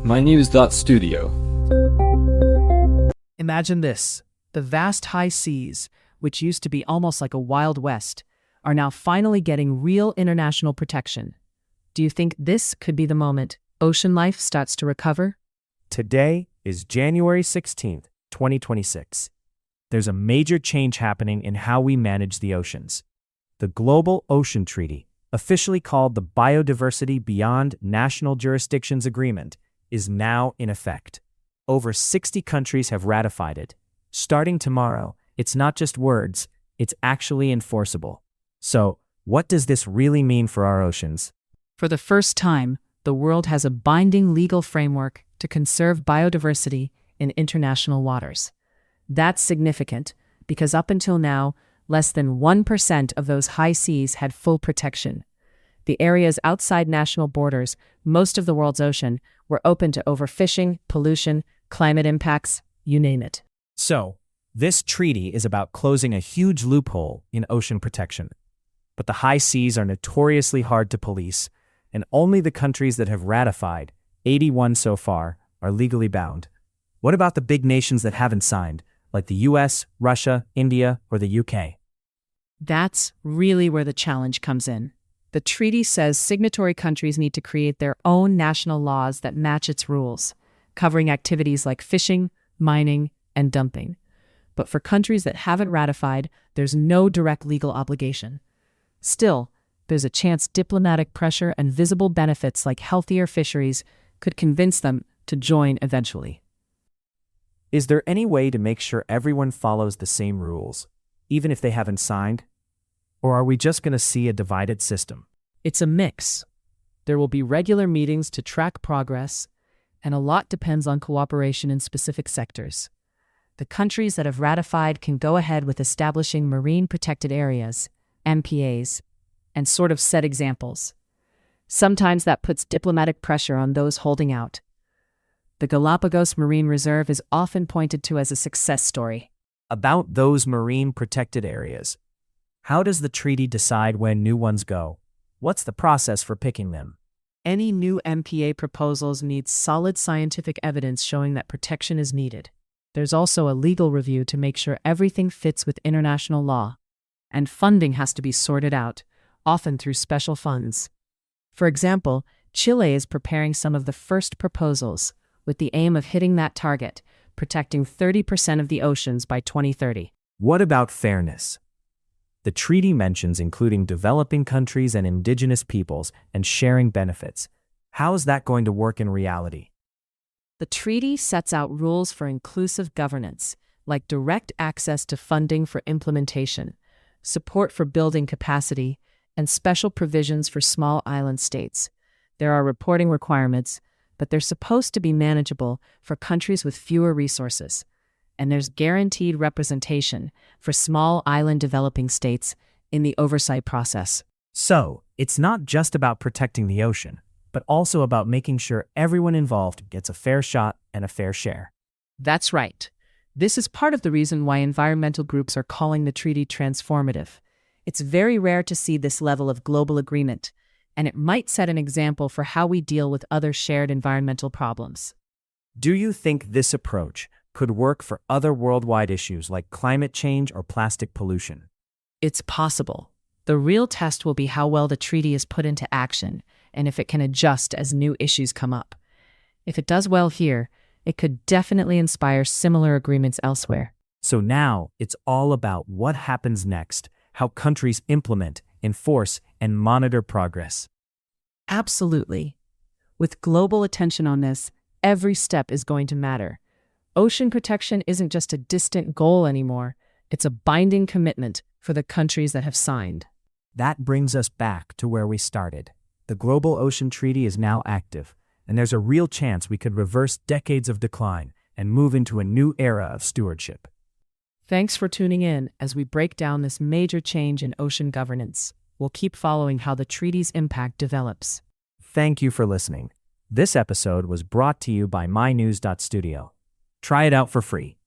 mynews.studio. Imagine this. The vast high seas, which used to be almost like a Wild West, are now finally getting real international protection. Do you think this could be the moment ocean life starts to recover? Today is January 16th, 2026. There's a major change happening in how we manage the oceans. The Global Ocean Treaty, officially called the Biodiversity Beyond National Jurisdictions Agreement, is now in effect. Over 60 countries have ratified it. Starting tomorrow, it's not just words, it's actually enforceable. So, what does this really mean for our oceans? For the first time, the world has a binding legal framework to conserve biodiversity in international waters. That's significant because up until now, less than 1% of those high seas had full protection. The areas outside national borders, most of the world's ocean, were open to overfishing, pollution, climate impacts, you name it. So, this treaty is about closing a huge loophole in ocean protection. But the high seas are notoriously hard to police, and only the countries that have ratified, 81 so far, are legally bound. What about the big nations that haven't signed, like the US, Russia, India, or the UK? That's really where the challenge comes in. The treaty says signatory countries need to create their own national laws that match its rules, covering activities like fishing, mining, and dumping. But for countries that haven't ratified, there's no direct legal obligation. Still, there's a chance diplomatic pressure and visible benefits like healthier fisheries could convince them to join eventually. Is there any way to make sure everyone follows the same rules, even if they haven't signed? Or are we just going to see a divided system? It's a mix. There will be regular meetings to track progress, and a lot depends on cooperation in specific sectors. The countries that have ratified can go ahead with establishing marine protected areas, MPAs, and sort of set examples. Sometimes that puts diplomatic pressure on those holding out. The Galapagos Marine Reserve is often pointed to as a success story. About those marine protected areas, how does the treaty decide when new ones go? What's the process for picking them? Any new MPA proposals need solid scientific evidence showing that protection is needed. There's also a legal review to make sure everything fits with international law. And funding has to be sorted out, often through special funds. For example, Chile is preparing some of the first proposals with the aim of hitting that target, protecting 30% of the oceans by 2030. What about fairness? The treaty mentions including developing countries and indigenous peoples and sharing benefits. How is that going to work in reality? The treaty sets out rules for inclusive governance, like direct access to funding for implementation, support for building capacity, and special provisions for small island states. There are reporting requirements, but they're supposed to be manageable for countries with fewer resources. And there's guaranteed representation for small island developing states in the oversight process. So, it's not just about protecting the ocean, but also about making sure everyone involved gets a fair shot and a fair share. That's right. This is part of the reason why environmental groups are calling the treaty transformative. It's very rare to see this level of global agreement, and it might set an example for how we deal with other shared environmental problems. Do you think this approach could work for other worldwide issues like climate change or plastic pollution? It's possible. The real test will be how well the treaty is put into action and if it can adjust as new issues come up. If it does well here, it could definitely inspire similar agreements elsewhere. So now it's all about what happens next, how countries implement, enforce, and monitor progress. Absolutely. With global attention on this, every step is going to matter. Ocean protection isn't just a distant goal anymore. It's a binding commitment for the countries that have signed. That brings us back to where we started. The Global Ocean Treaty is now active, and there's a real chance we could reverse decades of decline and move into a new era of stewardship. Thanks for tuning in as we break down this major change in ocean governance. We'll keep following how the treaty's impact develops. Thank you for listening. This episode was brought to you by mynews.studio. Try it out for free.